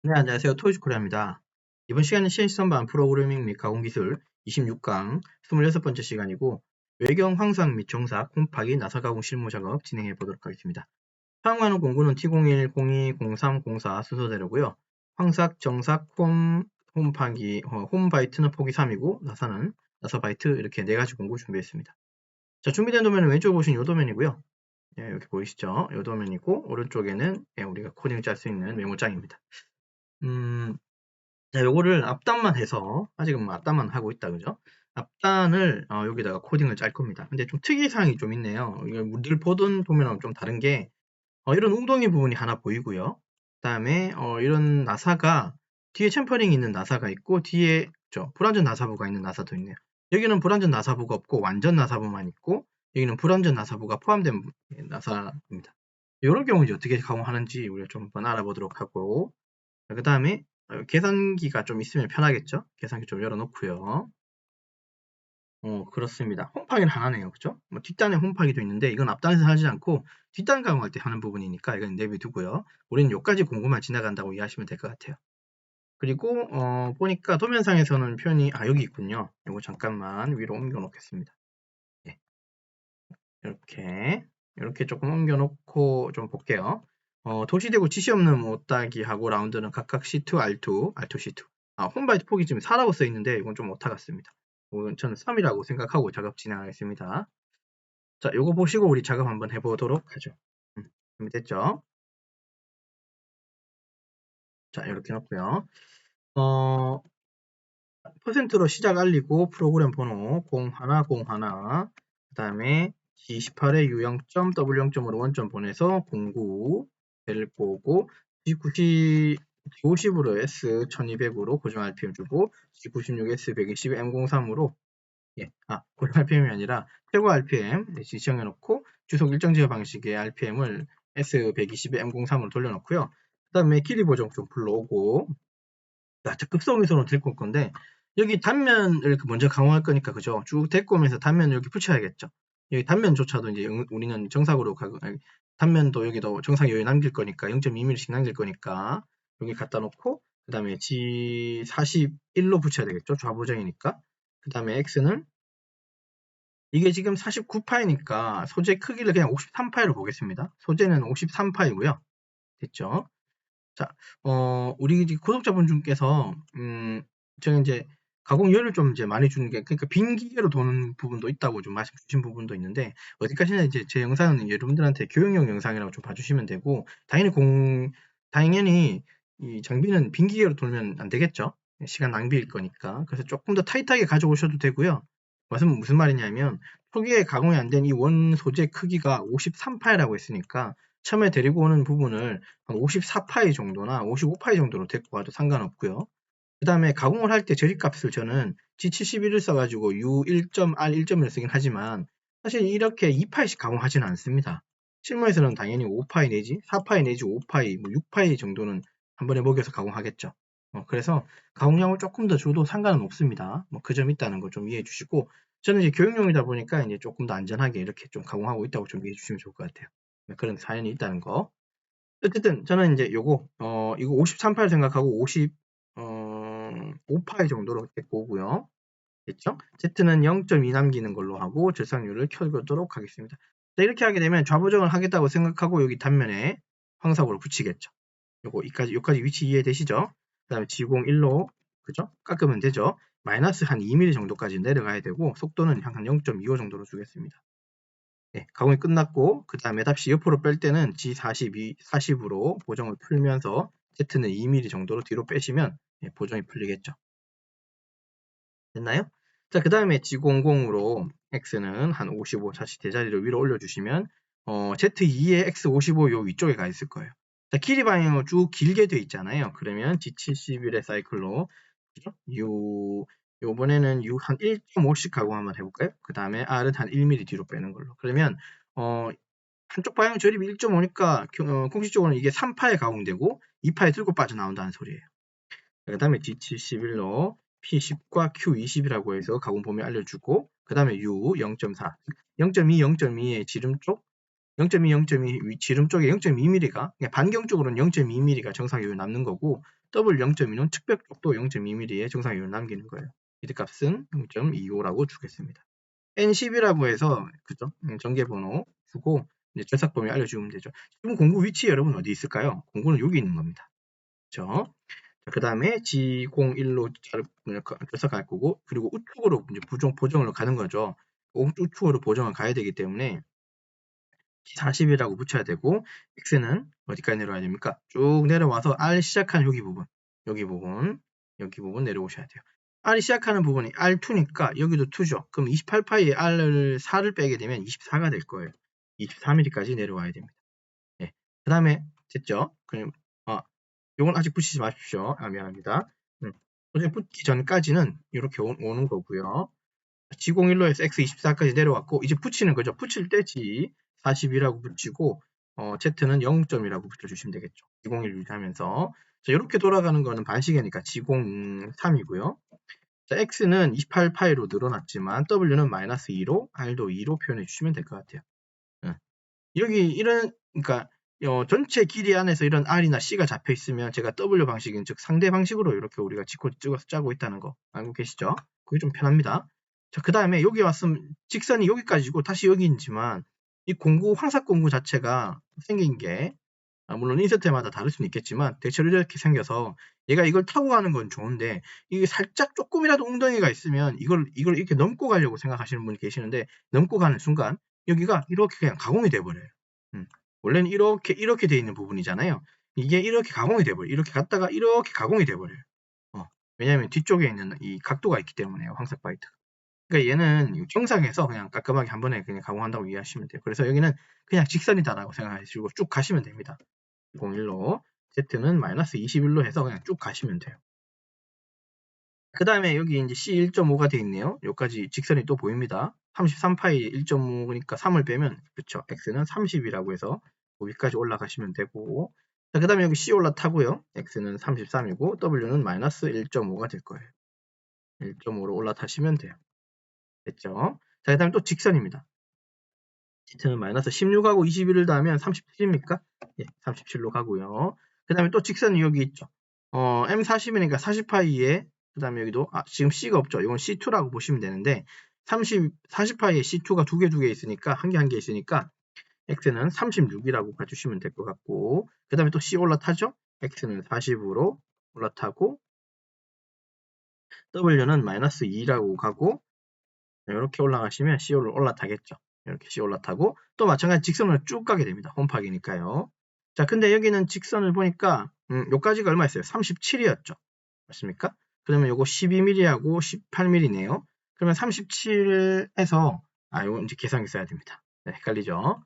네, 안녕하세요. 토이즈코리아입니다. 이번 시간은 CNC 선반 프로그래밍 및 가공기술 26강 26번째 시간이고 외경 황삭 및 정삭, 홈파기, 나사 가공 실무 작업 진행해 보도록 하겠습니다. 사용하는 공구는 T01, 02, 03, 04 순서대로고요. 황삭, 정삭, 홈파기, 홈바이트는 폭이 3이고 나사는 나사바이트 이렇게 4가지 공구 준비했습니다. 자, 준비된 도면은 왼쪽에 보시는 이 도면이고요. 예, 이렇게 보이시죠? 이 도면이고 오른쪽에는 우리가 코딩 짤 수 있는 메모장입니다. 자, 요거를 앞단만 해서, 아직은 뭐 앞단만 하고 있다, 그죠? 앞단을, 여기다가 코딩을 짤 겁니다. 근데 좀 특이사항이 좀 있네요. 이거 늘 보던 도면하고 좀 다른 게, 이런 웅덩이 부분이 하나 보이고요. 그 다음에, 이런 나사가, 뒤에 챔퍼링이 있는 나사가 있고, 뒤에, 불완전 나사부가 있는 나사도 있네요. 여기는 불완전 나사부가 없고, 완전 나사부만 있고, 여기는 불완전 나사부가 포함된 나사입니다. 이런 경우 이제 어떻게 가공하는지 우리가 좀 한번 알아보도록 하고, 그 다음에 계산기가 좀 있으면 편하겠죠? 계산기 좀 열어놓고요. 그렇습니다. 홈파기는 하나네요. 그죠? 뭐 뒷단에 홈파기도 있는데 이건 앞단에서 하지 않고 뒷단 가공할 때 하는 부분이니까 이건 내비두고요. 우리는 여기까지 공구만 지나간다고 이해하시면 될 것 같아요. 그리고 보니까 도면상에서는 표현이 여기 있군요. 이거 잠깐만 위로 옮겨 놓겠습니다. 네, 이렇게 조금 옮겨 놓고 좀 볼게요. 도시되고 지시 없는 못따기하고 라운드는 각각 C2, R2, R2, C2. 홈바이트 폭이 지금 4라고 써 있는데 이건 좀 오타 같습니다. 이건 저는 3이라고 생각하고 작업 진행하겠습니다. 자, 요거 보시고 우리 작업 한번 해보도록 하죠. 준비됐죠? 자, 이렇게 놓고요. 퍼센트로 시작 알리고 프로그램 번호 0101, 그 다음에 G18에 U0점, W0점으로 원점 보내서 09, 벨 꼬고, G90, G50으로 S1200으로 고정 RPM 주고, G96, S120, M03으로, 고정 RPM이 아니라 최고 RPM 지정해놓고, 주속 일정 제어 방식의 RPM을 S120에 M03으로 돌려놓고요. 그 다음에 길이 보정 좀 불러오고, 급성위선으로 데리고 올 건데 여기 단면을 먼저 강화할 거니까 그죠? 쭉 데리고 오면서 단면을 여기 붙여야겠죠. 여기 단면조차도 이제 우리는 정삭으로 단면도 여기도 정삭 여기 남길 거니까 0.2mm씩 남길 거니까 여기 갖다 놓고 그 다음에 G41로 붙여야 되겠죠. 좌보정이니까. 그 다음에 X는 이게 지금 49파이니까 소재 크기를 그냥 53파이로 보겠습니다. 소재는 53파이고요. 됐죠? 자, 우리 구독자분 중께서, 제가 이제 가공률을 좀 이제 많이 주는 게, 그러니까 빈 기계로 도는 부분도 있다고 좀 말씀 주신 부분도 있는데, 어디까지나 이제 제 영상은 여러분들한테 교육용 영상이라고 좀 봐주시면 되고, 당연히 이 장비는 빈 기계로 돌면 안 되겠죠? 시간 낭비일 거니까. 그래서 조금 더 타이트하게 가져오셔도 되고요. 무슨 말이냐면, 초기에 가공이 안 된 이 원 소재 크기가 53파이라고 했으니까, 처음에 데리고 오는 부분을 한 54파이 정도나 55파이 정도로 데리고 와도 상관없고요. 그 다음에 가공을 할 때 저리값을 저는 G71을 써가지고 U1.R1.1을 쓰긴 하지만 사실 이렇게 2파이씩 가공하지는 않습니다. 실무에서는 당연히 5파이 내지 4파이 내지 5파이, 6파이 정도는 한 번에 먹여서 가공하겠죠. 그래서 가공량을 조금 더 줘도 상관은 없습니다. 그 점 있다는 거 좀 이해해 주시고 저는 이제 교육용이다 보니까 이제 조금 더 안전하게 이렇게 좀 가공하고 있다고 좀 이해해 주시면 좋을 것 같아요. 그런 사연이 있다는 거. 어쨌든 저는 이제 이거 53파일 생각하고 5파일 정도로 데리고 오고요. 됐죠? Z는 0.2 남기는 걸로 하고 절삭률을 켜보도록 하겠습니다. 자, 이렇게 하게 되면 좌보정을 하겠다고 생각하고 여기 단면에 황삭으로 붙이겠죠. 여기까지 위치 이해되시죠? 그 다음에 G01로 그죠? 깎으면 되죠. 마이너스 한 2mm 정도까지 내려가야 되고 속도는 한 0.25 정도로 주겠습니다. 네, 가공이 끝났고 그 다음에 답시 옆으로 뺄 때는 G42, 40으로 보정을 풀면서 Z는 2mm 정도로 뒤로 빼시면 보정이 풀리겠죠. 됐나요? 자, 그 다음에 G00으로 X는 한 55 다시 대자리로 위로 올려주시면 Z2에 X55 요 위쪽에 가 있을 거예요. 자, 길이 방향으로 쭉 길게 돼 있잖아요. 그러면 G71의 사이클로 그죠? 요번에는 U 한 1.5씩 가공 한번 해볼까요? 그 다음에 R은 한 1mm 뒤로 빼는 걸로. 그러면 한쪽 방향 조립이 1.5니까 공식적으로는 이게 3파에 가공되고 2파에 들고 빠져나온다는 소리예요. 그 다음에 G71로 P10과 Q20이라고 해서 가공 범위 알려주고 그 다음에 U 0.4, 0.2, 0.2의 지름 쪽 0.2, 0.2 지름 쪽에 0.2mm가 반경적으로는 0.2mm가 정상이율 남는 거고 더블 0.2는 측벽 쪽도 0.2mm의 정상이율 남기는 거예요. 미드값은 0.25라고 주겠습니다. N10이라고 해서 그죠? 전개번호 주고 이제 절삭범위 알려주면 되죠. 지금 공구 위치 여러분 어디 있을까요? 공구는 여기 있는 겁니다. 그렇죠? 그 다음에 G01로 절삭할 거고 그리고 우측으로 이제 보정을 가는 거죠. 우측으로 보정을 가야 되기 때문에 40이라고 붙여야 되고 x는 어디까지 내려와야 됩니까? 쭉 내려와서 R 시작하는 여기 부분 내려오셔야 돼요. R이 시작하는 부분이 R2니까 여기도 2죠. 그럼 28파이에 R을 4를 빼게 되면 24가 될 거예요. 24mm까지 내려와야 됩니다. 네. 그 다음에 됐죠? 그럼 요건 아직 붙이지 마십시오. 미안합니다. 어제 붙기 전까지는 이렇게 오는 거고요. G01로에서 X24까지 내려왔고 이제 붙이는 거죠. 붙일 때 G42라고 붙이고 Z는 0점이라고 붙여주시면 되겠죠. G01 유지하면서 자, 이렇게 돌아가는 거는 반시계니까 G03이고요. 자, X는 28파이로 늘어났지만 W는 -2로 R도 2로 표현해 주시면 될 것 같아요. 여기 이런 그러니까 전체 길이 안에서 이런 R이나 C가 잡혀 있으면 제가 W 방식인 즉 상대 방식으로 이렇게 우리가 찍어서 짜고 있다는 거 알고 계시죠? 그게 좀 편합니다. 자, 그 다음에 여기 왔으면 직선이 여기까지고 다시 여기이지만 이 황삭 공구 자체가 생긴 게 물론 인서트마다 다를 수는 있겠지만 대체로 이렇게 생겨서 얘가 이걸 타고 가는 건 좋은데 이게 살짝 조금이라도 웅덩이가 있으면 이걸 이렇게 넘고 가려고 생각하시는 분이 계시는데 넘고 가는 순간 여기가 이렇게 그냥 가공이 돼버려요. 원래는 이렇게 돼 있는 부분이잖아요. 이게 이렇게 가공이 돼버려요. 이렇게 갔다가 이렇게 가공이 돼버려요. 왜냐하면 뒤쪽에 있는 이 각도가 있기 때문에요. 황색 바이트가. 그러니까 얘는 정상에서 그냥 깔끔하게 한 번에 그냥 가공한다고 이해하시면 돼요. 그래서 여기는 그냥 직선이다라고 생각하시고 쭉 가시면 됩니다. 01로 Z는 -21로 해서 그냥 쭉 가시면 돼요. 그 다음에 여기 이제 C 1.5가 돼 있네요. 여기까지 직선이 또 보입니다. 33파이 1.5니까 3을 빼면 그쵸. X는 30이라고 해서 여기까지 올라가시면 되고 그 다음에 여기 C 올라타고요. X는 33이고 W는 -1.5가 될 거예요. 1.5로 올라타시면 돼요. 됐죠? 자, 그 다음에 또 직선입니다. Z는 -16하고 21을 더하면 37입니까? 예, 37로 가고요. 그 다음에 또 직선이 여기 있죠. M40이니까 40파이에 그 다음에 여기도 지금 C가 없죠. 이건 C2라고 보시면 되는데 40파이에 C2가 두 개 있으니까 한 개 있으니까 X는 36이라고 봐주시면 될 것 같고 그 다음에 또 C 올라타죠. X는 40으로 올라타고 W는 -2라고 가고 이렇게 올라가시면 C로 올라타겠죠. 이렇게 C 올라타고 또 마찬가지 직선으로 쭉 가게 됩니다. 홈팍이니까요. 자, 근데 여기는 직선을 보니까 요까지가 얼마였어요? 37이었죠. 맞습니까? 그러면 요거 12mm하고 18mm네요. 그러면 37에서 요거 이제 계산기 써야 됩니다. 네, 헷갈리죠?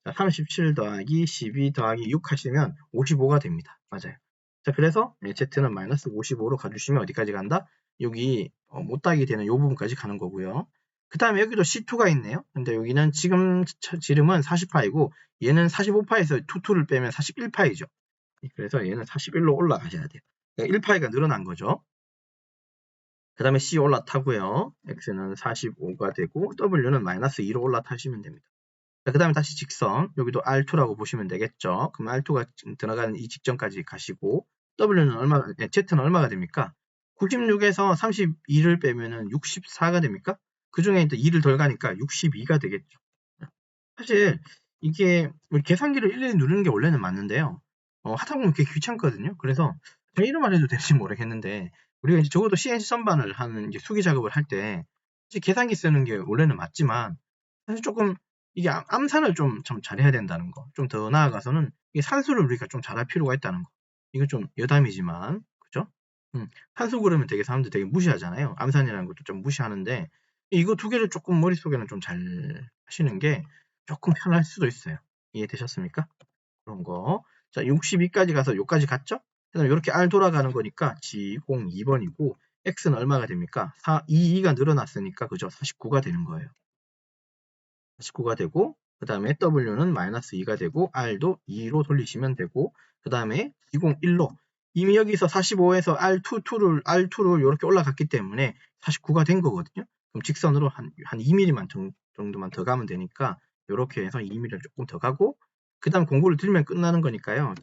자, 37 더하기 12 더하기 6 하시면 55가 됩니다. 맞아요. 자, 그래서 Z는 -55로 가주시면 어디까지 간다? 여기 못따기 되는 요 부분까지 가는 거고요. 그 다음에 여기도 C2가 있네요. 근데 여기는 지금 지름은 40파이고 얘는 45파에서 2를 빼면 41파이죠. 그래서 얘는 41로 올라가셔야 돼요. 그러니까 1파이가 늘어난 거죠. 그 다음에 C 올라타고요. X는 45가 되고 W는 -2로 올라타시면 됩니다. 그 다음에 다시 직선 여기도 R2라고 보시면 되겠죠. 그럼 R2가 들어가는 이 직전까지 가시고 Z는 얼마가 됩니까? 96에서 32를 빼면은 64가 됩니까? 그 중에 또 2를 덜 가니까 62가 되겠죠. 사실 이게 계산기를 일일이 누르는 게 원래는 맞는데요. 하다 보면 그게 귀찮거든요. 그래서 제가 이런 말 해도 될지 모르겠는데 우리가 이제 적어도 CNC 선반을 하는 이제 수기 작업을 할 때 계산기 쓰는 게 원래는 맞지만 사실 조금 이게 암산을 좀 잘해야 된다는 거. 좀 더 나아가서는 이 산수를 우리가 좀 잘할 필요가 있다는 거. 이거 좀 여담이지만 그죠? 산수 그러면 되게 사람들 되게 무시하잖아요. 암산이라는 것도 좀 무시하는데 이거 두 개를 조금 머릿속에는 좀 잘 하시는 게 조금 편할 수도 있어요. 이해되셨습니까? 그런 거. 자, 62까지 가서 여기까지 갔죠? 그다음에 이렇게 R 돌아가는 거니까 G02번이고 X는 얼마가 됩니까? 22가 늘어났으니까 그죠? 49가 되는 거예요. 49가 되고 그 다음에 W는 -2가 되고 R도 2로 돌리시면 되고 그 다음에 201로 이미 여기서 45에서 R2를 이렇게 올라갔기 때문에 49가 된 거거든요. 그럼 직선으로 한 2mm만 정도만 더 가면 되니까 이렇게 해서 2mm를 조금 더 가고 그 다음 공구를 들면 끝나는 거니까요.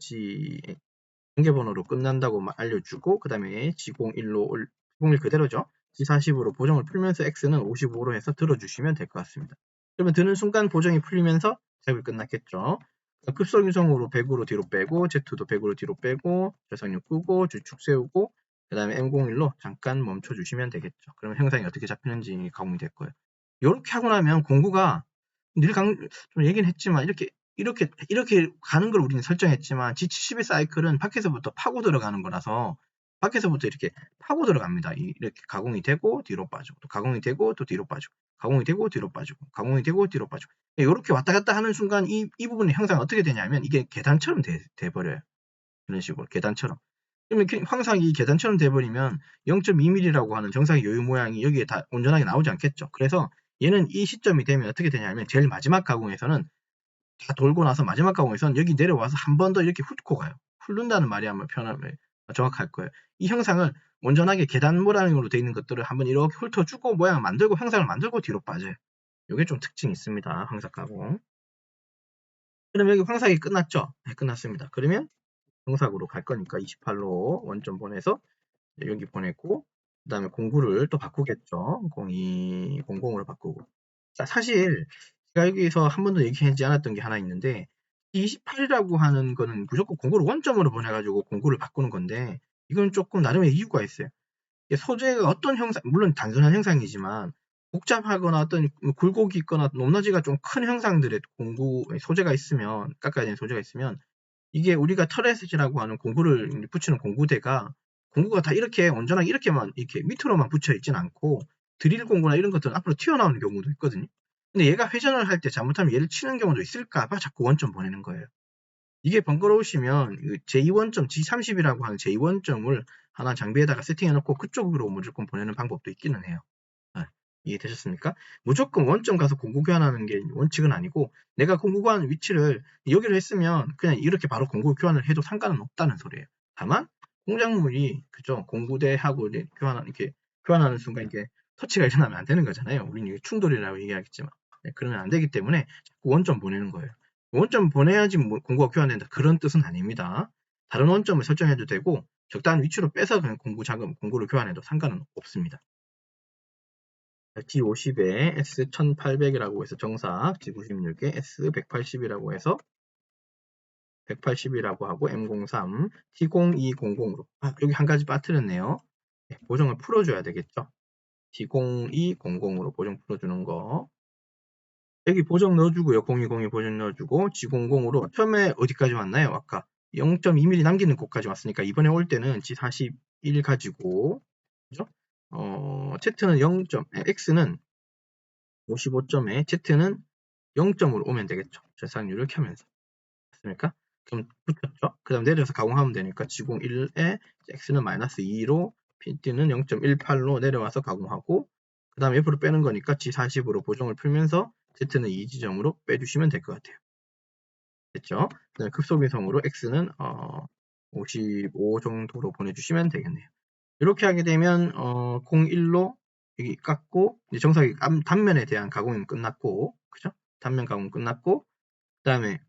전개번호로 끝난다고 알려주고 그 다음에 G01로 01 그대로죠. G40으로 보정을 풀면서 X는 55로 해서 들어주시면 될 것 같습니다. 그러면 드는 순간 보정이 풀리면서 작업이 끝났겠죠. 급속 유성으로 100으로 뒤로 빼고 Z2도 100으로 뒤로 빼고 절삭력 끄고 주축 세우고 그 다음에 M01로 잠깐 멈춰주시면 되겠죠. 그러면 형상이 어떻게 잡히는지 가공이 될 거예요. 이렇게 하고 나면 공구가 좀 얘기는 했지만 이렇게 가는 걸 우리는 설정했지만 G70의 사이클은 밖에서부터 파고 들어가는 거라서 밖에서부터 이렇게 파고 들어갑니다. 이렇게 가공이 되고 뒤로 빠지고 또 가공이 되고 또 뒤로 빠지고 가공이 되고 뒤로 빠지고 가공이 되고 뒤로 빠지고 이렇게 왔다 갔다 하는 순간 이 부분의 형상이 어떻게 되냐면 이게 계단처럼 돼버려요. 이런 식으로 계단처럼. 그러면 항상 이 계단처럼 돼버리면 0.2mm라고 하는 정상의 요유 모양이 여기에 다 온전하게 나오지 않겠죠. 그래서 얘는 이 시점이 되면 어떻게 되냐면 제일 마지막 가공에서는 다 돌고 나서 마지막 가공에서는 여기 내려와서 한 번 더 이렇게 훑고 가요. 훑는다는 말이 아마 표현하면 정확할 거예요. 이 형상을 온전하게 계단 모양으로 되어 있는 것들을 한번 이렇게 훑어주고 모양을 만들고 형상을 만들고 뒤로 빠져요. 이게 좀 특징이 있습니다. 황삭 가공. 그럼 여기 황삭이 끝났죠? 네, 끝났습니다. 그러면 정삭으로 갈 거니까 28로 원점 보내서 여기 보냈고 그 다음에 공구를 또 바꾸겠죠. 0200으로 바꾸고. 자, 사실 제가 여기서 한 번도 얘기하지 않았던 게 하나 있는데 28이라고 하는 거는 무조건 공구를 원점으로 보내가지고 공구를 바꾸는 건데 이건 조금 나름의 이유가 있어요. 소재가 어떤 형상, 물론 단순한 형상이지만 복잡하거나 어떤 굴곡이 있거나 높낮이가 좀 큰 형상들의 공구 소재가 있으면 깎아야 되는 소재가 있으면 이게 우리가 터렛이라고 하는 공구를 붙이는 공구대가 공구가 다 이렇게 온전하게 이렇게만 이렇게 밑으로만 붙여 있진 않고 드릴 공구나 이런 것들은 앞으로 튀어나오는 경우도 있거든요. 근데 얘가 회전을 할 때 잘못하면 얘를 치는 경우도 있을까봐 자꾸 원점 보내는 거예요. 이게 번거로우시면 제2원점 G30이라고 하는 제2원점을 하나 장비에다가 세팅해 놓고 그쪽으로 무조건 보내는 방법도 있기는 해요. 이해되셨습니까? 무조건 원점 가서 공구 교환하는 게 원칙은 아니고 내가 공구 교환 위치를 여기로 했으면 그냥 이렇게 바로 공구 교환을 해도 상관은 없다는 소리예요. 다만 공작물이 그죠 공구대하고 이렇게 교환하는 순간 이게 터치가 일어나면 안 되는 거잖아요. 우리는 이게 충돌이라고 얘기하겠지만 그러면 안 되기 때문에 자꾸 원점 보내는 거예요. 원점 보내야지 공구가 교환된다 그런 뜻은 아닙니다. 다른 원점을 설정해도 되고 적당한 위치로 빼서 그냥 공구를 교환해도 상관은 없습니다. G50에 S1800이라고 해서 정삭, G96에 S180이라고 해서 180이라고 하고 M03, T0200으로 여기 한 가지 빠뜨렸네요. 보정을 풀어줘야 되겠죠. T0200으로 보정 풀어주는 거 여기 보정 넣어주고요. 0202 보정 넣어주고 G00으로 처음에 어디까지 왔나요? 아까 0.2mm 남기는 곳까지 왔으니까 이번에 올 때는 G41 가지고 그죠? Z는 0. X는 55점에 Z는 0점으로 오면 되겠죠. 절삭률을 켜면서. 맞습니까? 그럼 붙였죠. 그 다음 내려서 가공하면 되니까 G01에 X는 마이너스 2로 PT는 0.18로 내려와서 가공하고 그 다음 옆으로 빼는 거니까 G40으로 보정을 풀면서 Z는 2지점으로 빼주시면 될 것 같아요. 됐죠? 그 다음에 급속위성으로 X는 55 정도로 보내주시면 되겠네요. 이렇게 하게 되면 01로 여기 깎고 이제 정삭이 단면에 대한 가공은 끝났고 그죠? 단면 가공 끝났고 그 다음에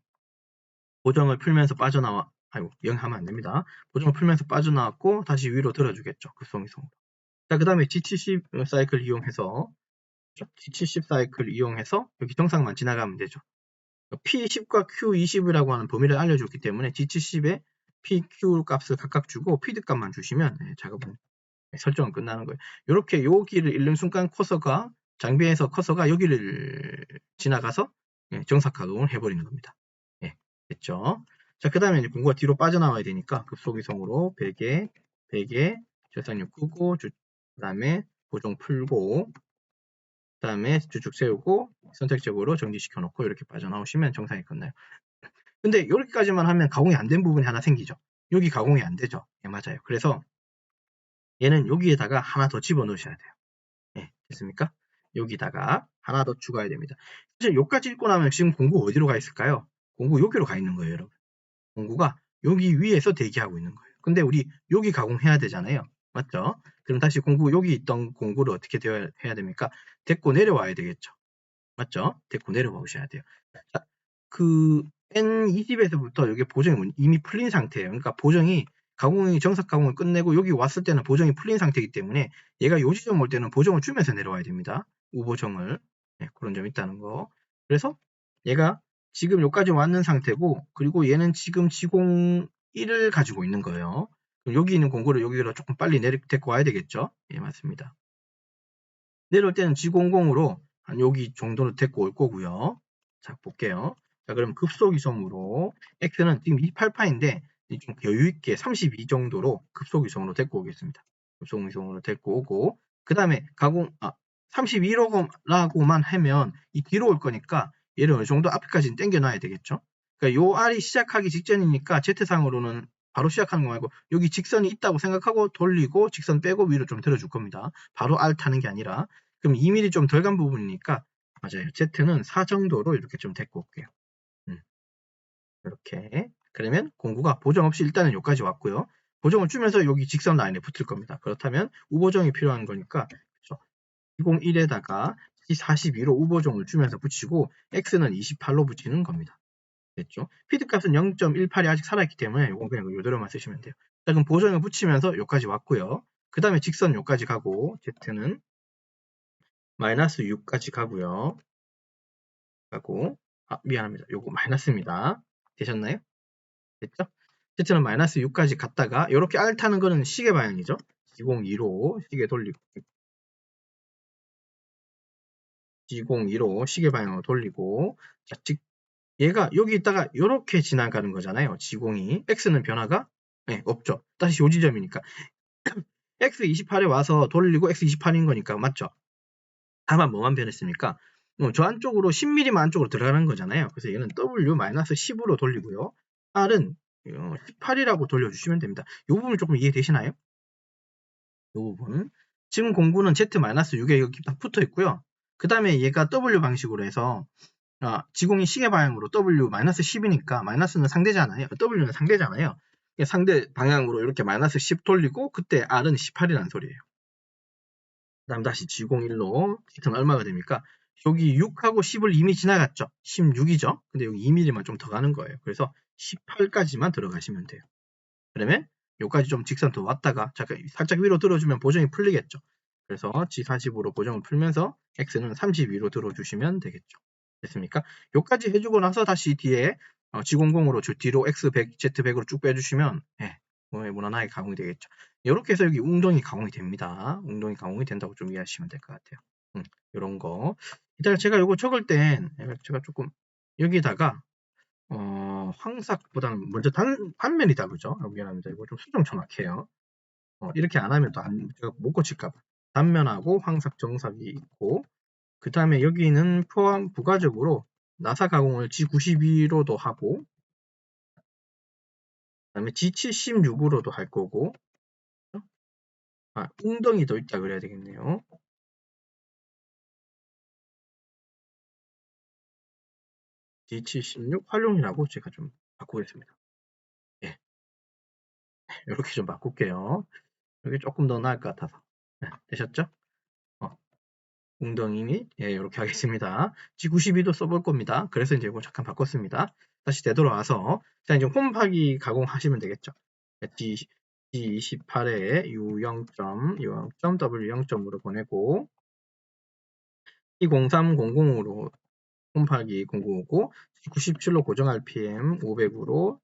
보정을 풀면서 빠져나와 아이고 영하면 안 됩니다. 보정을 풀면서 빠져나왔고 다시 위로 들어주겠죠. 급속위성으로. 자, 그 다음에 G70 사이클 이용해서 G70 사이클 이용해서 여기 정상만 지나가면 되죠. P10과 Q20이라고 하는 범위를 알려줬기 때문에 G70에 PQ 값을 각각 주고 피드 값만 주시면 작업은 설정은 끝나는 거예요. 이렇게 여기를 잃는 순간 장비에서 커서가 여기를 지나가서 정삭 가공을 해버리는 겁니다. 됐죠? 자, 그 다음에 공구가 뒤로 빠져나와야 되니까 급속위성으로 100에 절삭력 끄고 그 다음에 보정 풀고 그 다음에 주축 세우고 선택적으로 정지시켜 놓고 이렇게 빠져나오시면 정상이 끝나요. 근데 이렇게까지만 하면 가공이 안 된 부분이 하나 생기죠. 여기 가공이 안 되죠. 맞아요. 그래서 얘는 여기에다가 하나 더 집어넣으셔야 돼요. 됐습니까? 여기다가 하나 더 추가해야 됩니다. 사실 여기까지 읽고 나면 지금 공구 어디로 가 있을까요? 공구 여기로 가 있는 거예요, 여러분. 공구가 여기 위에서 대기하고 있는 거예요. 근데 우리 여기 가공해야 되잖아요. 맞죠? 그럼 다시 여기 있던 공구를 어떻게 해야 됩니까? 데리고 내려와야 되겠죠. 맞죠? 데리고 내려가 보셔야 돼요. 자, 그 N20에서부터 여기 보정이 이미 풀린 상태예요. 그러니까 보정이 가공이 정삭 가공을 끝내고 여기 왔을 때는 보정이 풀린 상태이기 때문에 얘가 요 지점 올 때는 보정을 주면서 내려와야 됩니다. 우보정을. 네, 그런 점이 있다는 거. 그래서 얘가 지금 여기까지 왔는 상태고, 그리고 얘는 지금 지공 1을 가지고 있는 거예요. 그럼 여기 있는 공구를 여기로 조금 빨리 데리고 와야 되겠죠? 예, 맞습니다. 내려올 때는 G00으로 한 여기 정도로 데리고 올 거고요. 자, 볼게요. 자, 그럼 급속 이송으로 X는 지금 28파인데 좀 여유있게 32 정도로 급속 이송으로 데리고 오겠습니다. 급속 이송으로 데리고 오고, 그 다음에 32라고만 하면 이 뒤로 올 거니까 얘를 어느 정도 앞에까지는 당겨놔야 되겠죠. 그러니까 요 R이 시작하기 직전이니까 Z상으로는 바로 시작하는 거 말고 여기 직선이 있다고 생각하고 돌리고 직선 빼고 위로 좀 들어줄 겁니다. 바로 R 타는 게 아니라. 그럼 2mm 좀 덜 간 부분이니까 맞아요. Z는 4 정도로 이렇게 좀 데리고 올게요. 이렇게. 그러면 공구가 보정 없이 일단은 여기까지 왔고요. 보정을 주면서 여기 직선 라인에 붙을 겁니다. 그렇다면 우보정이 필요한 거니까 201에다가 G42로 우보정을 주면서 붙이고 X는 28로 붙이는 겁니다. 됐죠? 피드값은 0.18이 아직 살아있기 때문에 이건 그냥 이대로만 쓰시면 돼요. 자, 그럼 보정을 붙이면서 여기까지 왔고요. 그 다음에 직선 여기까지 가고 Z는 마이너스 6까지 가고요. 미안합니다. 요거 마이너스입니다. 되셨나요? 됐죠? Z는 마이너스 6까지 갔다가 이렇게 R 타는 거는 시계 방향이죠. 202로 시계 돌리고 G02로 시계 방향으로 돌리고 자, 즉 얘가 여기 있다가 이렇게 지나가는 거잖아요. G02 X는 변화가 없죠. 다시 요 지점이니까 X28에 와서 돌리고 X28인 거니까 맞죠? 다만 뭐만 변했습니까? 저 안쪽으로 10mm만 안쪽으로 들어가는 거잖아요. 그래서 얘는 W-10으로 돌리고요. R은 18이라고 돌려주시면 됩니다. 이 부분 조금 이해되시나요? 이 부분. 지금 공구는 Z-6에 여기 딱 붙어 있고요. 그 다음에 얘가 W 방식으로 해서 지공이 시계 방향으로 W-10이니까 마이너스는 상대잖아요. W는 상대잖아요. 상대 방향으로 이렇게 마이너스 10 돌리고 그때 R은 18이라는 소리예요. 그 다음 다시 G01로 Z는 얼마가 됩니까? 여기 6하고 10을 이미 지나갔죠. 16이죠. 근데 여기 2mm만 좀 더 가는 거예요. 그래서 18까지만 들어가시면 돼요. 그러면 여기까지 좀 직선 더 왔다가 잠깐 살짝 위로 들어주면 보정이 풀리겠죠. 그래서 G40으로 보정을 풀면서 X는 32로 들어주시면 되겠죠. 됐습니까? 여기까지 해주고 나서 다시 뒤에 G00으로 뒤로 X100, Z100으로 쭉 빼주시면 무난하게 가공이 되겠죠. 이렇게 해서 여기 웅덩이 가공이 됩니다. 웅덩이 가공이 된다고 좀 이해하시면 될 것 같아요. 이런 거. 이따가 제가 이거 적을 땐 제가 조금 여기다가 황삭보다는 먼저 단면이다 그죠? 미안합니다. 이거 좀 수정 정확해요. 이렇게 안 하면 또 제가 못 고칠까봐. 단면하고 황삭 정삭이 있고 그 다음에 여기는 포함 부가적으로 나사 가공을 G92로도 하고 그 다음에 G76으로도 할 거고 웅덩이도 있다 그래야 되겠네요. G76 활용이라고 제가 좀 바꾸겠습니다. 예, 이렇게 좀 바꿀게요. 여기 조금 더 나을 것 같아서. 되셨죠? 웅덩이 및 이렇게 하겠습니다. G92도 써볼 겁니다. 그래서 이제 이거 잠깐 바꿨습니다. 다시 되돌아와서 자 이제 홈파기 가공하시면 되겠죠. G28에 U0.W0.으로 보내고 T0300으로 홈파기 공구오고 G97로 고정 RPM 500으로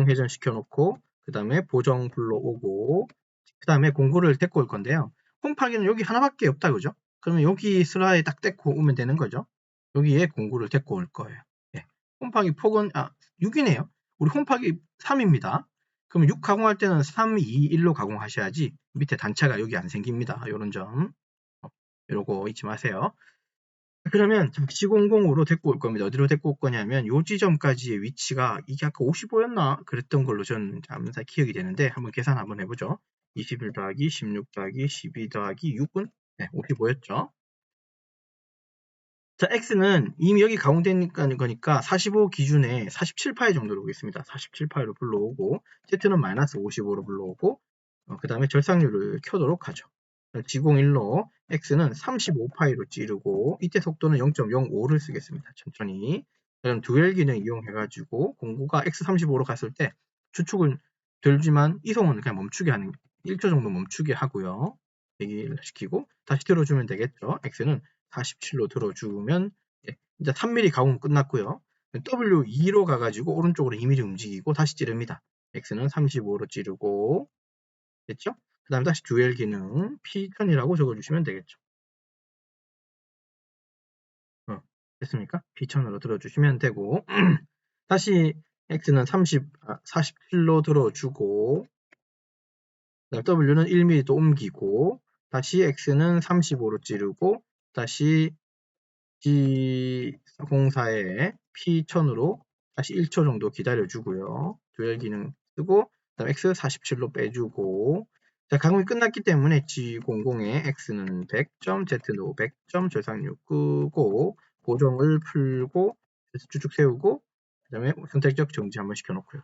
회전 시켜놓고 그 다음에 보정 불러오고 그 다음에 공구를 데리고 올 건데요. 홈파기는 여기 하나밖에 없다 그죠? 그러면 여기 슬라에 딱 데리고 오면 되는 거죠. 여기에 공구를 데리고 올 거예요. 홈파기 폭은 6이네요. 우리 홈파기 3입니다. 그럼 6 가공할 때는 3, 2, 1로 가공하셔야지 밑에 단차가 여기 안 생깁니다. 이런 점 이러고 잊지 마세요. 그러면 G00으로 데리고 올 겁니다. 어디로 데리고 올 거냐면 요 지점까지의 위치가 이게 아까 55였나? 그랬던 걸로 저는 항상 기억이 되는데 한번 계산 한번 해보죠. 21 더하기 16 더하기 12 더하기 6은 55였죠. 자, X는 이미 여기 가공된 거니까 45 기준에 47파이 정도로 오겠습니다. 47파이로 불러오고 Z는 마이너스 55로 불러오고 그 다음에 절삭률을 켜도록 하죠. G01로 x는 35파이로 찌르고 이때 속도는 0.05를 쓰겠습니다. 천천히. 그럼 듀얼 기능 이용해가지고 공구가 x35로 갔을 때 추측은 들지만 이송은 그냥 멈추게 하는 1초 정도 멈추게 하고요. 대기를 시키고 다시 들어주면 되겠죠. x는 47로 들어주면 이제 3mm 가공 끝났고요. W2로 가가지고 오른쪽으로 2mm 움직이고 다시 찌릅니다. x는 35로 찌르고 됐죠? 그 다음에 다시 듀얼 기능 P1000이라고 적어주시면 되겠죠. 됐습니까? P1000으로 들어주시면 되고 다시 x는 47로 들어주고 W는 1mm 또 옮기고 다시 x는 35로 찌르고 다시 G04에 P1000으로 다시 1초 정도 기다려주고요. 듀얼 기능 쓰고 그다음 x 47로 빼주고 자, 가공이 끝났기 때문에 G00에 x는 100점, z는 500점, 절상류 끄고 보정을 풀고 쭉쭉 세우고 그 다음에 선택적 정지 한번 시켜놓고요.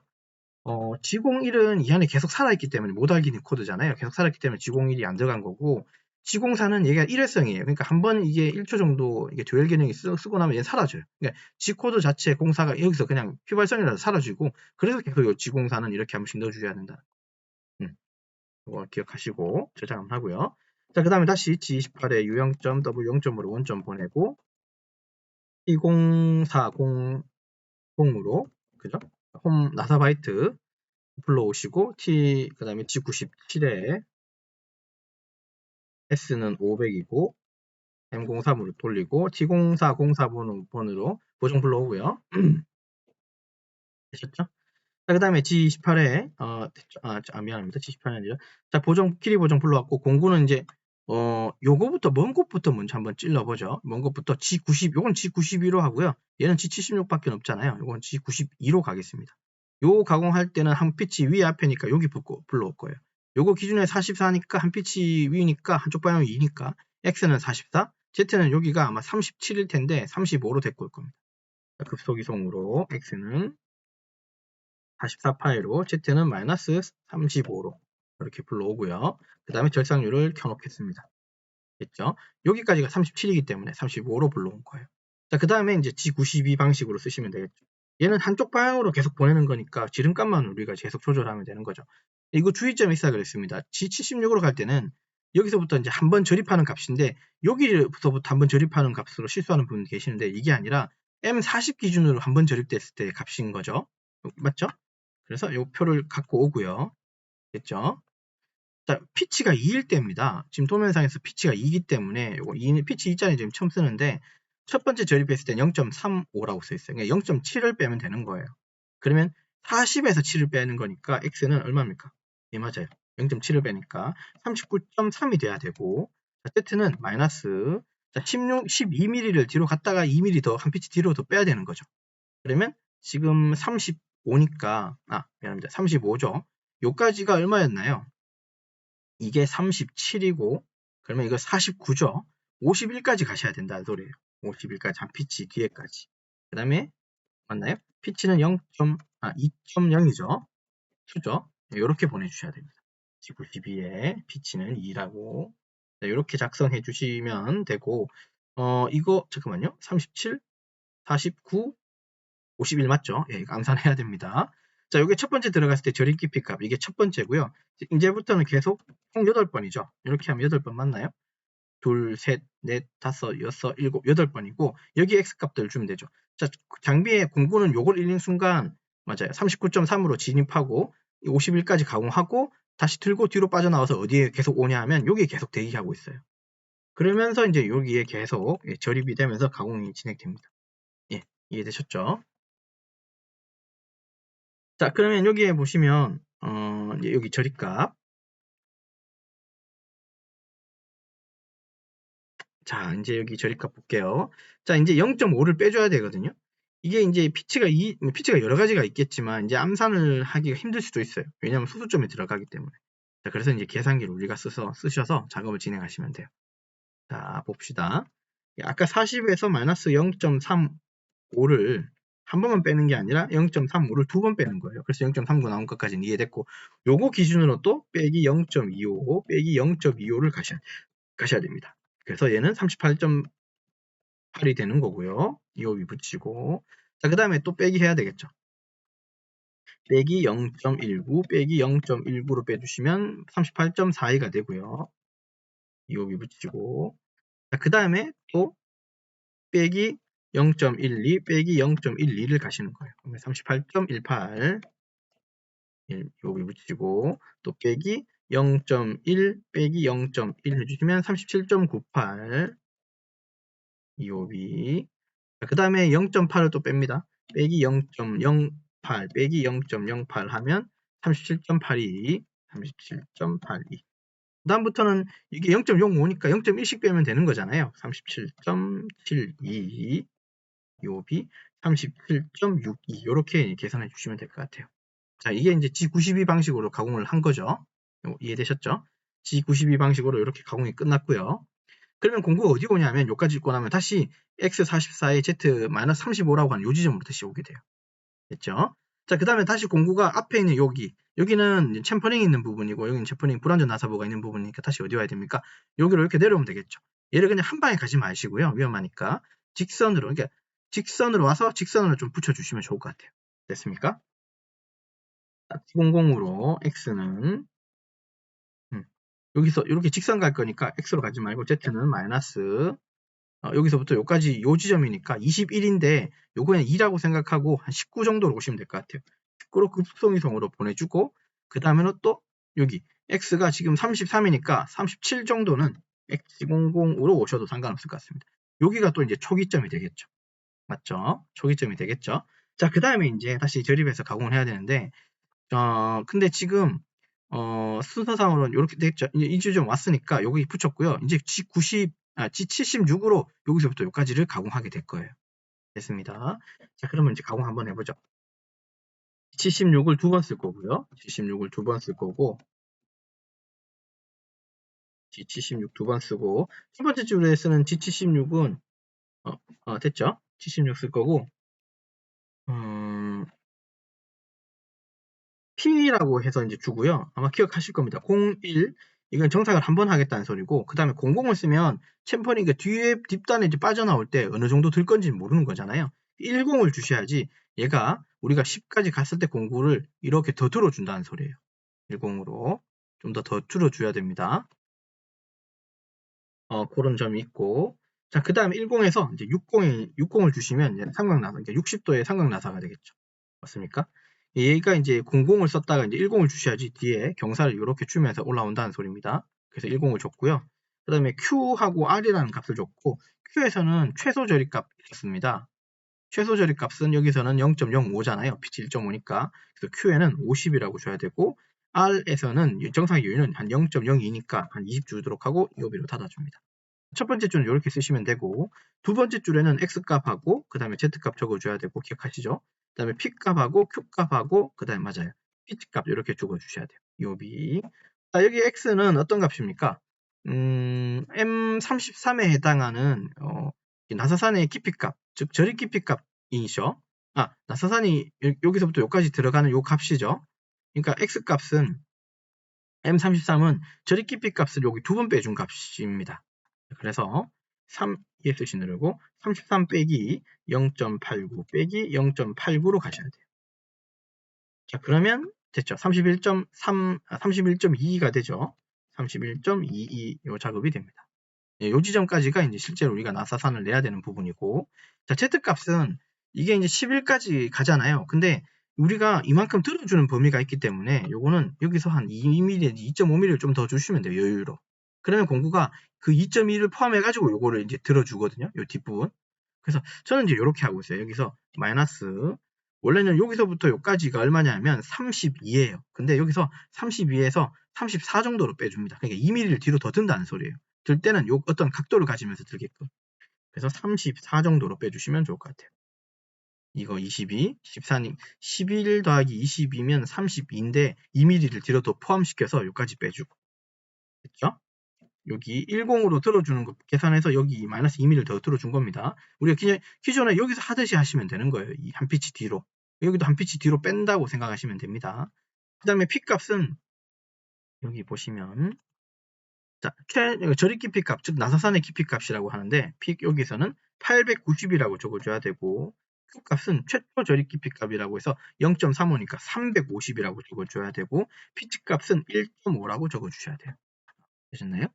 G01은 이 안에 계속 살아있기 때문에 못 알기는 코드잖아요. 계속 살아있기 때문에 G01이 안 들어간 거고 G04는 얘가 일회성이에요. 그러니까 한번 이게 1초 정도 이게 듀얼 기능이 쓰고 나면 얘는 사라져요. 그러니까 G코드 자체 공사가 여기서 그냥 휘발성이라도 사라지고 그래서 계속 이 G04는 이렇게 한 번씩 넣어줘야 된다. 이거 기억하시고 저장 한번 하고요. 자, 그 다음에 다시 G28에 U0점, W0점으로 원점 보내고 T0400으로 그죠? 홈 나사바이트 불러오시고 T 그 다음에 G97에 S는 500이고 M03으로 돌리고 T0404번으로 보정 불러오고요. 되셨죠? 자, 그 다음에 G28에 미안합니다. G28이 아니죠. 자, 키리 보정 불러왔고 공구는 이제 요거부터 먼 곳부터 먼저 한번 찔러보죠. 먼 곳부터 G90, 요건 G92로 하고요. 얘는 G76밖에 없잖아요. 요건 G92로 가겠습니다. 요 가공할 때는 한 피치 위 앞에니까 여기 불러올 거예요. 요거 기준에 44니까 한 피치 위니까 한쪽 방향이 2니까 X는 44, Z는 여기가 아마 37일 텐데 35로 데리고 올 겁니다. 급속 이송으로 X는 44파이로 Z는 마이너스 35로 이렇게 불러오고요. 그 다음에 절상률을 켜놓겠습니다. 됐죠? 여기까지가 37이기 때문에 35로 불러온 거예요. 자, 그 다음에 이제 G92 방식으로 쓰시면 되겠죠. 얘는 한쪽 방향으로 계속 보내는 거니까 지름값만 우리가 계속 조절하면 되는 거죠. 이거 주의점이 있어야 그랬습니다. G76으로 갈 때는 여기서부터 이제 한번 절입하는 값인데 여기서부터 한번 절입하는 값으로 실수하는 분 계시는데 이게 아니라 M40 기준으로 한번 절입됐을 때 값인 거죠. 맞죠? 그래서 이 표를 갖고 오고요. 됐죠? 자, 피치가 2일 때입니다. 지금 도면상에서 피치가 2이기 때문에 요거 피치 2자리 지금 처음 쓰는데 첫 번째 절입했을 때 0.35라고 써 있어요. 그러니까 0.7을 빼면 되는 거예요. 그러면 40에서 7을 빼는 거니까 x는 얼마입니까? 예, 맞아요. 0.7을 빼니까 39.3이 돼야 되고 자, z는 마이너스 12mm를 뒤로 갔다가 2mm 더 한 피치 뒤로 더 빼야 되는 거죠. 그러면 지금 35니까 미안합니다. 35죠. 요까지가 얼마였나요? 이게 37이고 그러면 이거 49죠. 51까지 가셔야 된다는 소리예요. 51까지 한 피치 뒤에까지. 그 다음에 맞나요? 피치는 2.0이죠. 2죠. 이렇게 보내주셔야 됩니다. 92에 피치는 2라고 이렇게 작성해 주시면 되고 이거 잠깐만요. 37, 49, 51 맞죠? 예, 이거 암산해야 됩니다. 자, 이게 첫 번째 들어갔을 때 절임 깊이 값 이게 첫 번째고요. 이제부터는 계속 총 8번이죠. 이렇게 하면 8번 맞나요? 둘, 셋, 넷, 다섯, 여섯, 일곱, 8번이고 여기 X값들 주면 되죠. 자, 장비의 공구는 요걸 읽는 순간 맞아요. 39.3으로 진입하고 51까지 가공하고 다시 들고 뒤로 빠져나와서 어디에 계속 오냐 하면 여기에 계속 대기하고 있어요. 그러면서 이제 여기에 계속 절입이 되면서 가공이 진행됩니다. 예, 이해되셨죠? 자, 그러면 여기에 보시면 이제 여기 절입값. 자, 이제 여기 절입값 볼게요. 자, 이제 0.5를 빼줘야 되거든요. 이게 이제 피치가 여러 가지가 있겠지만 이제 암산을 하기가 힘들 수도 있어요. 왜냐하면 소수점에 들어가기 때문에. 자, 그래서 이제 계산기를 우리가 쓰셔서 작업을 진행하시면 돼요. 자, 봅시다. 아까 40에서 마이너스 0.35를 한 번만 빼는 게 아니라 0.35를 두 번 빼는 거예요. 그래서 0.39 나온 것까지는 이해됐고 요거 기준으로 또 빼기 0.25 빼기 0.25를 가셔야 됩니다. 그래서 얘는 38.8이 되는 거고요. EOB 붙이고. 자, 그 다음에 또 빼기 해야 되겠죠. 빼기 0.19 빼기 0.19로 빼주시면 38.42가 되고요. EOB 붙이고. 자, 그 다음에 또 빼기 0.12 빼기 0.12를 가시는 거예요. 그러면 38.18 EOB 붙이고 또 빼기 0.1 빼기 0.1 해주시면 37.98 EOB. 그 다음에 0.8을 또 뺍니다. 빼기 0.08 빼기 0.08 하면 37.82 37.82. 그 다음부터는 이게 0.05니까 0.1씩 빼면 되는 거잖아요. 37.72 EOB 37.62 이렇게 계산해 주시면 될 것 같아요. 자, 이게 이제 G92 방식으로 가공을 한 거죠. 이해되셨죠? G92 방식으로 이렇게 가공이 끝났고요. 그러면 공구가 어디 오냐면 여기까지 읽고 나면 다시 x44에 z-35라고 하는 요 지점으로 다시 오게 돼요. 됐죠? 자, 그 다음에 다시 공구가 앞에 있는 여기는 챔퍼링이 있는 부분이고 여기는 챔퍼링 불완전 나사부가 있는 부분이니까 다시 어디 와야 됩니까? 여기로 이렇게 내려오면 되겠죠. 얘를 그냥 한 방에 가지 마시고요. 위험하니까 직선으로, 그러니까 직선으로 와서 직선으로 좀 붙여주시면 좋을 것 같아요. 됐습니까? T00으로 x는 여기서 이렇게 직선 갈 거니까 x로 가지 말고 z는 마이너스 여기서부터 여기까지 요 지점이니까 21인데 요거는 2라고 생각하고 한 19 정도로 오시면 될 것 같아요. 19로 급송이성으로 보내주고 그 다음에는 또 여기 x가 지금 33이니까 37 정도는 x00으로 오셔도 상관없을 것 같습니다. 여기가 또 이제 초기점이 되겠죠. 맞죠? 초기점이 되겠죠. 자, 그 다음에 이제 다시 저립해서 가공을 해야 되는데 근데 지금 순서상으로는 이렇게 됐죠. 이제 이 지점 왔으니까 여기 붙였고요. 이제 G76으로 여기서부터 여기까지를 가공하게 될 거예요. 됐습니다. 자, 그러면 이제 가공 한번 해보죠. 76을 두 번 쓸 거고요. 76을 두 번 쓸 거고 G76 두 번 쓰고 첫 번째 줄에 쓰는 G76은 됐죠? 76 쓸 거고 P라고 해서 이제 주고요. 아마 기억하실 겁니다. 01 이건 정착을 한번 하겠다는 소리고 그 다음에 00을 쓰면 챔퍼링 뒤에 뒷단에 이제 빠져나올 때 어느 정도 들 건지는 모르는 거잖아요. 10을 주셔야지 얘가 우리가 10까지 갔을 때 09를 이렇게 더 들어준다는 소리예요. 10으로 좀 더 들어줘야 됩니다. 그런 점이 있고 자, 그 다음에 10에서 이제 60을 주시면 이제 삼각나사, 그러니까 60도의 삼각나사가 되겠죠. 맞습니까? 얘가 이제 00을 썼다가 이제 10을 주셔야지 뒤에 경사를 이렇게 주면서 올라온다는 소리입니다. 그래서 10을 줬고요. 그 다음에 Q하고 R이라는 값을 줬고 Q에서는 최소 저립값 있었습니다. 최소 저립값은 여기서는 0.05잖아요. pitch 1.5니까. 그래서 Q에는 50이라고 줘야 되고 R에서는 정상의 요인은 한 0.02니까 한 20 주도록 하고 EOB로 닫아줍니다. 첫 번째 줄은 이렇게 쓰시면 되고 두 번째 줄에는 X값하고 그 다음에 Z값 적어줘야 되고 기억하시죠? 그 다음에 P값하고 Q값하고 그 다음에 맞아요. P값 이렇게 적어주셔야 돼요. EOB. 자, 여기 X는 어떤 값입니까? M33에 해당하는 나사산의 깊이값, 즉 저립 깊이값이죠. 나사산이 여기서부터 여기까지 들어가는 요 값이죠. 그러니까 X값은 M33은 저립 깊이값을 여기 두 번 빼준 값입니다. 그래서 3 ESC 누르고 33 빼기 0.89 빼기 0.89로 가셔야 돼요. 자, 그러면 됐죠. 31.22가 되죠. 31.22 요 작업이 됩니다. 요 지점까지가 이제 실제로 우리가 나사산을 내야 되는 부분이고 자, Z값은 이게 이제 10일까지 가잖아요. 근데 우리가 이만큼 들어주는 범위가 있기 때문에 요거는 여기서 한 2mm, 2.5mm를 좀 더 주시면 돼요. 여유로. 그러면 공구가 그 2.2를 포함해가지고 요거를 이제 들어주거든요. 요 뒷부분. 그래서 저는 이제 이렇게 하고 있어요. 여기서 마이너스 원래는 여기서부터 여기까지가 얼마냐면 32예요. 근데 여기서 32에서 34 정도로 빼줍니다. 그러니까 2mm를 뒤로 더 든다는 소리예요. 들 때는 요 어떤 각도를 가지면서 들게끔. 그래서 34 정도로 빼주시면 좋을 것 같아요. 이거 22, 14니 11 더하기 22면 32인데 2mm를 뒤로 더 포함시켜서 여기까지 빼주고. 됐죠? 여기 10으로 들어주는 거 계산해서 여기 마이너스 2mm를 더 들어준 겁니다. 우리가 기존에 여기서 하듯이 하시면 되는 거예요. 이 한 피치 뒤로. 여기도 한 피치 뒤로 뺀다고 생각하시면 됩니다. 그 다음에 P값은 여기 보시면 자, 저리 깊이 값, 즉 나사산의 깊이 값이라고 하는데 여기서는 890이라고 적어줘야 되고 Q 값은 최초 저리 깊이 값이라고 해서 0.35니까 350이라고 적어줘야 되고 피치 값은 1.5라고 적어주셔야 돼요. 되셨나요?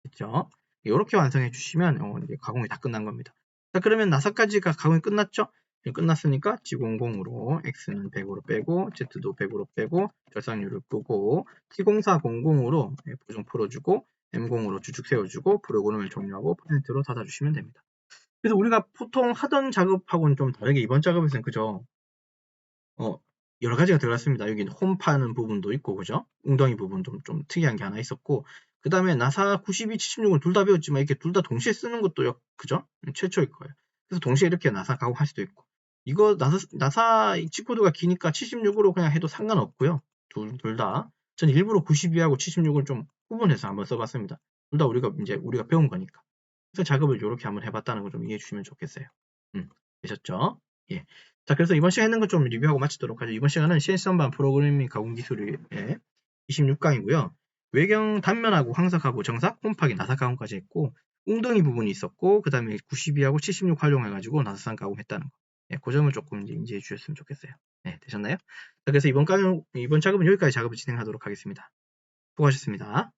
됐죠? 이렇게 완성해 주시면 이제 가공이 다 끝난 겁니다. 자, 그러면 나사까지가 가공이 끝났죠? 끝났으니까 G00으로 X는 100으로 빼고 Z도 100으로 빼고 절삭률을 끄고 T0400으로 보정 풀어주고 M0으로 주축 세워주고 프로그램을 종료하고 퍼센트로 닫아주시면 됩니다. 그래서 우리가 보통 하던 작업하고는 좀 다르게 이번 작업에서는 그죠? 여러 가지가 들어갔습니다. 여기 홈 파는 부분도 있고, 그죠? 웅덩이 부분 좀 특이한 게 하나 있었고, 그 다음에 나사 92, 76을 둘 다 배웠지만 이렇게 둘 다 동시에 쓰는 것도 그죠? 최초일 거예요. 그래서 동시에 이렇게 나사 가공할 수도 있고, 이거 나사 G코드가 기니까 76으로 그냥 해도 상관없고요. 둘 다. 전 일부러 92하고 76을 좀 구분해서 한번 써봤습니다. 둘 다 우리가 배운 거니까. 그래서 작업을 이렇게 한번 해봤다는 걸 좀 이해해 주시면 좋겠어요. 되셨죠? 예. 자, 그래서 이번 시간 했는 거 좀 리뷰하고 마치도록 하죠. 이번 시간은 CNC 선반 프로그래밍 가공 기술의 26강이고요. 외경 단면하고 황삭하고 정삭, 홈파기, 나사 가공까지 했고, 웅덩이 부분이 있었고, 그 다음에 92하고 76 활용해가지고 나사산 가공했다는 거. 예, 그 점을 조금 인지해 주셨으면 좋겠어요. 네, 되셨나요? 자, 그래서 이번 작업은 여기까지 작업을 진행하도록 하겠습니다. 수고하셨습니다.